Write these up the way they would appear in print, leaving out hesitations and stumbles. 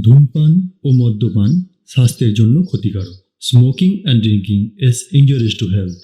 ধূমপান ও মদ্যপান স্বাস্থ্যের জন্য ক্ষতিকারক। Smoking and drinking is injurious to health.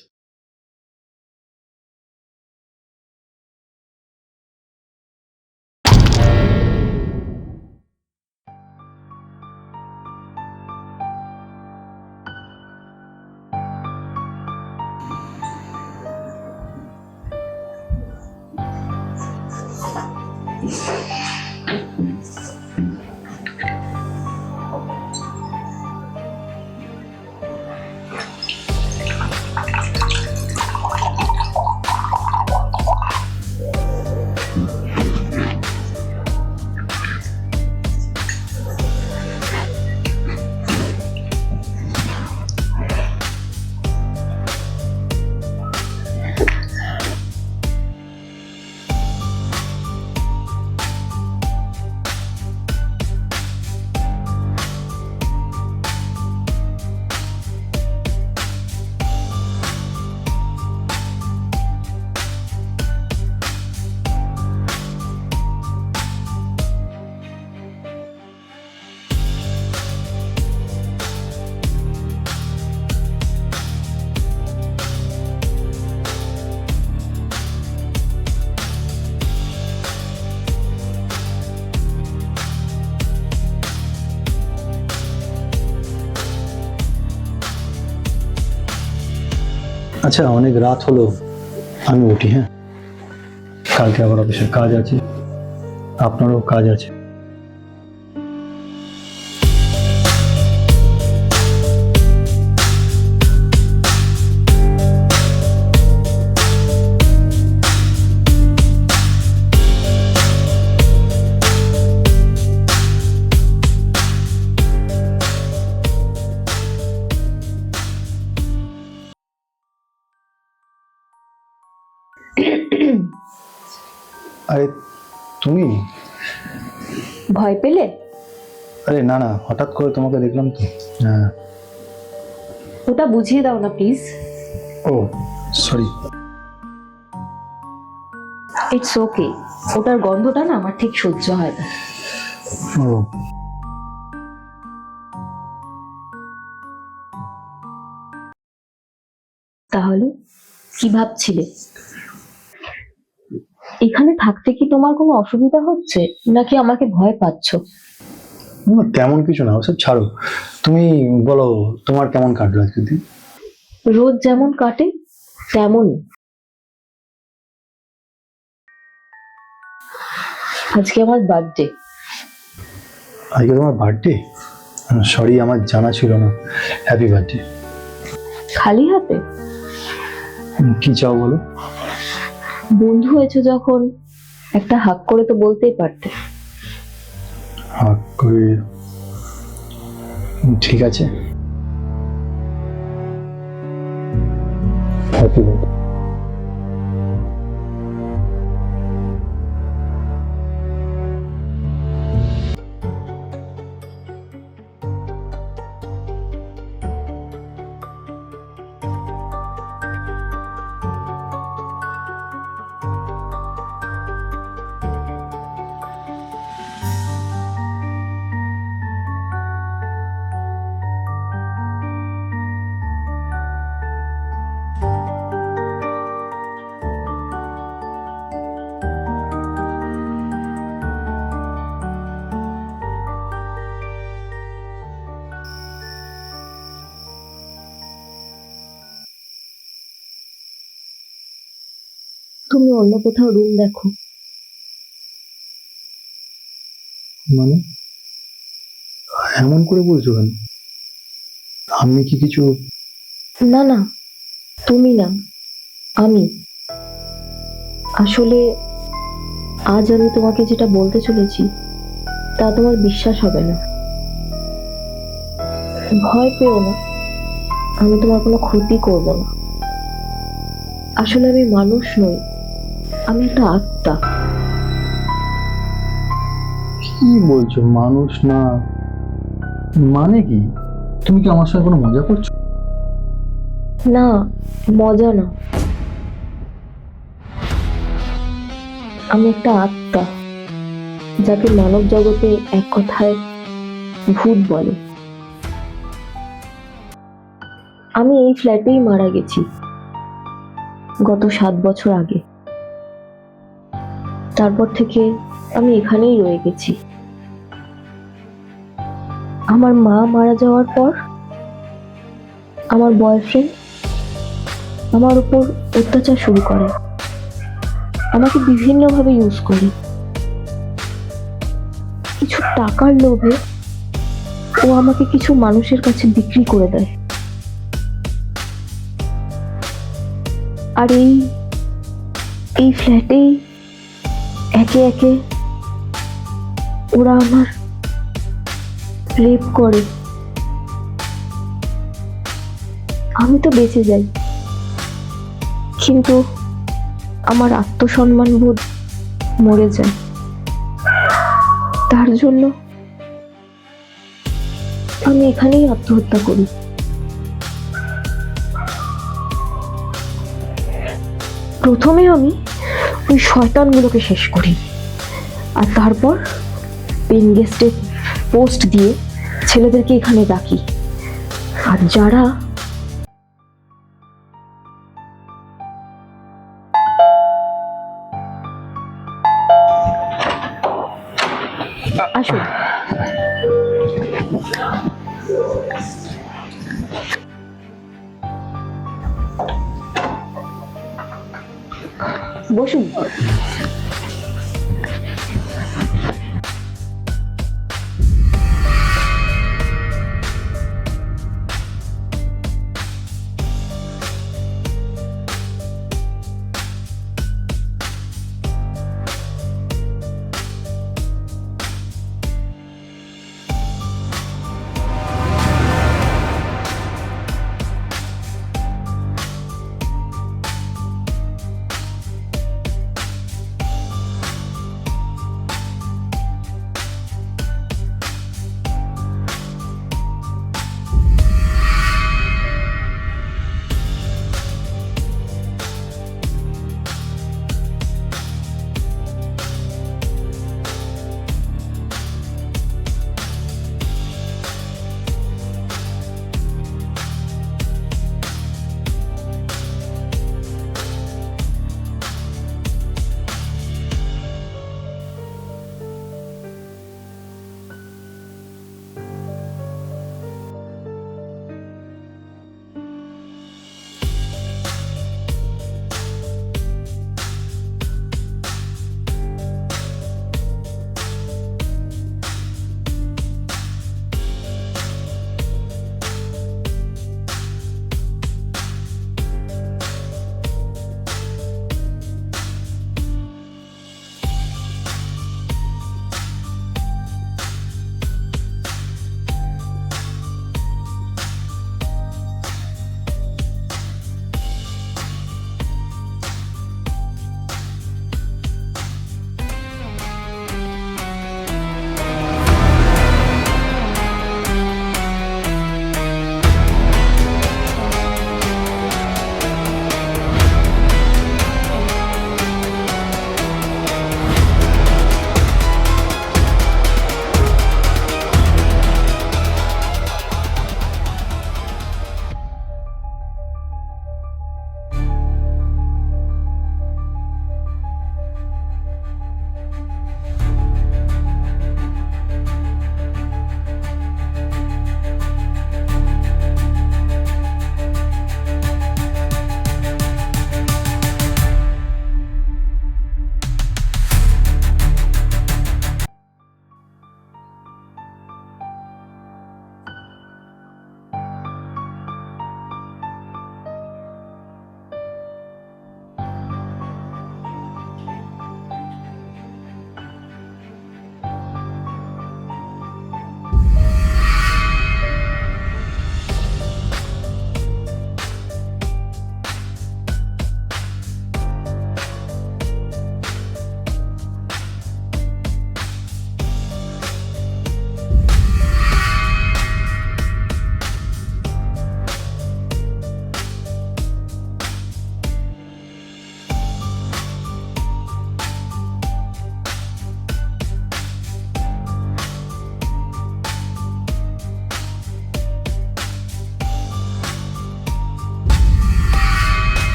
আচ্ছা, অনেক রাত হলো, আমি উঠি। হ্যাঁ, কালকে আবার অফিসের কাজ আছে, আপনারও কাজ আছে। আরে তুমি? ভয় পেলে? আরে না না, হঠাৎ করে তোমাকে দেখলাম তো। হ্যাঁ। ওটা বুঝিয়ে দাও না প্লিজ। ও সরি। It's okay. ওটার গন্ধটা না আমার ঠিক সহ্য হয় না। ও তাহলে কি ভাবছিলে? এখানে থাকতে কি তোমার কোনো অসুবিধা হচ্ছে, নাকি আমাকে ভয় পাচ্ছ? না, তেমন কিছু না, ওসব ছাড়ো। তুমি বলো, তোমার কেমন কাটলো আজকের দিন? রোজ যেমন কাটে তেমনই। আজকে আমার বার্থডে। আজকে তোমার বার্থডে? সরি, আমার জানা ছিল না। Happy birthday. খালি হাতে? কি চাও বলো? বন্ধু হয়েছে যখন, একটা হাক করে তো বলতেই পারতে। হাক করে? ঠিক আছে। Happy birthday. তুমি অন্য কোথাও রুম দেখো। মানে এমন করে বলছো কেন? আমি কি কিছু? না না, তুমি না, আমি। আসলে আজ আমি তোমাকে যেটা বলতে চলেছি তা তোমার বিশ্বাস হবে না। ভয় পেও না, আমি তোমার কোনো ক্ষতি করব না। আসলে আমি মানুষ নই, আমি একটা আত্মা। কি বলছো? মানুষ না মানে কি? তুমি কি আমার সঙ্গে কোনো মজা করছো? না, মজা না, আমি একটা আত্মা, যাকে মানব জগতে এক কথায় ভূত বলে। আমি এই ফ্ল্যাটেই মারা গেছি গত 7 বছর আগে। তারপর থেকে আমি এখানেই রয়ে গেছি। আমার মা মারা যাওয়ার পর আমার বয়ফ্রেন্ড আমার উপর অত্যাচার শুরু করে, আমাকে বিভিন্নভাবে ইউজ করে। কিছু টাকার লোভে ও আমাকে কিছু মানুষের কাছে বিক্রি করে দেয়। আর এই ফ্ল্যাটেই একে একে ওরা আমার রেপ করে। আমি তো বেঁচে যাই, কিন্তু আমার আত্মসম্মান বোধ মরে যায়। তার জন্য আমি এখানেই আত্মহত্যা করি। প্রথমে আমি ওই শয়তানগুলোকে শেষ করি, আর তারপর পেন গেস্টে পোস্ট দিয়ে ছেলেদেরকে এখানে ডাকি। আর যারা আসুন, বসুন।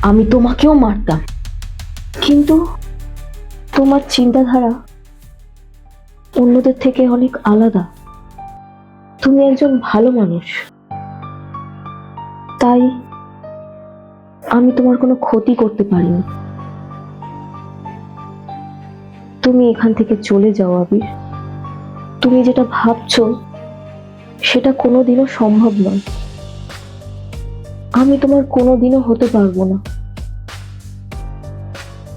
আমি তোমাকেও মারতাম, কিন্তু তোমার চিন্তাধারা অন্যদের থেকে অনেক আলাদা। তুমি একজন ভালো মানুষ, তাই আমি তোমার কোনো ক্ষতি করতে পারিনি। তুমি এখান থেকে চলে যাও আবির। তুমি যেটা ভাবছো সেটা কোনোদিনও সম্ভব নয়। আমি তোমার কোনোদিনও হতে পারবো না।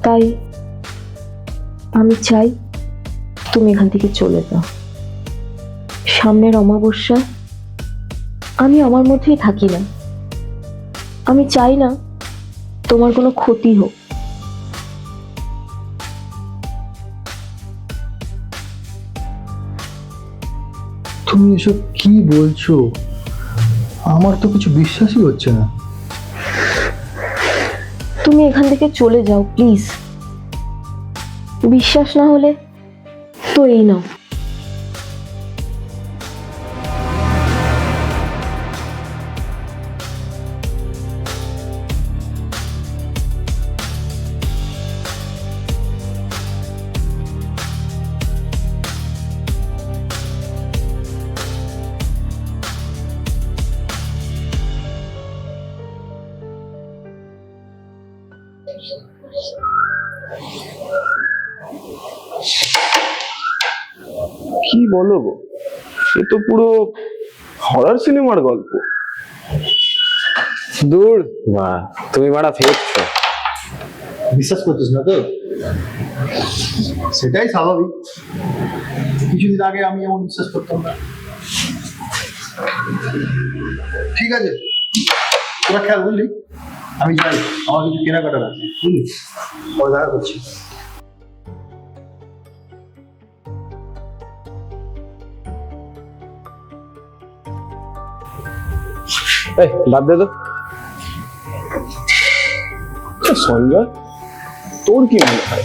তাই আমি চাই তুমি এখান থেকে চলে যাও। সামনের অমাবস্যায় আমি আমার মধ্যেই থাকি না। আমি চাই না তোমার কোনো ক্ষতি হোক। তুমি এসব কি বলছো? আমার তো কিছু বিশ্বাসই হচ্ছে না। তুমি এখান থেকে চলে যাও প্লিজ। বিশ্বাস না হলে তো এই নাও। কি বলো গো, সে তো পুরো হরর সিনেমার গল্প। দূর মা, তুমি মারা ফেকছো। বিশ্বাস করছিস না তো? সেটাই স্বাভাবিক। কিছুদিন আগে আমি এমন বিশ্বাস করতাম না। ঠিক আছে, তোরা খেয়াল, বুঝলি? আমি যাই, আমার কিছু কেনাকাটার আছে, বুঝলি? পরে দেখা করছি। এই বাদ দে তো। আচ্ছা সঞ্জয়, তোর কি মনে হয়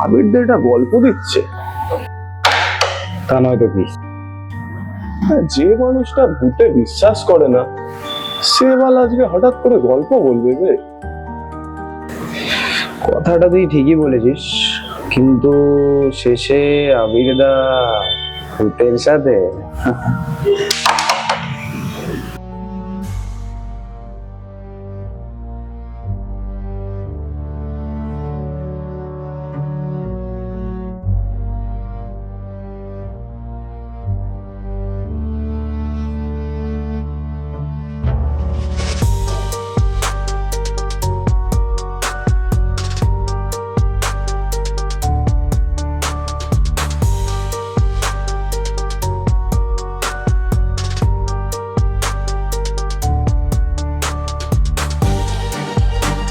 আবিরদের এটা গল্প দিচ্ছে? তা নয় তো কি? যে মানুষটা ভূতে বিশ্বাস করে না সে বাল আজকে হঠাৎ করে গল্প বলবে যে? কথাটা তুই ঠিকই বলেছিস, কিন্তু শেষে আবিরদা ভূতের সাথে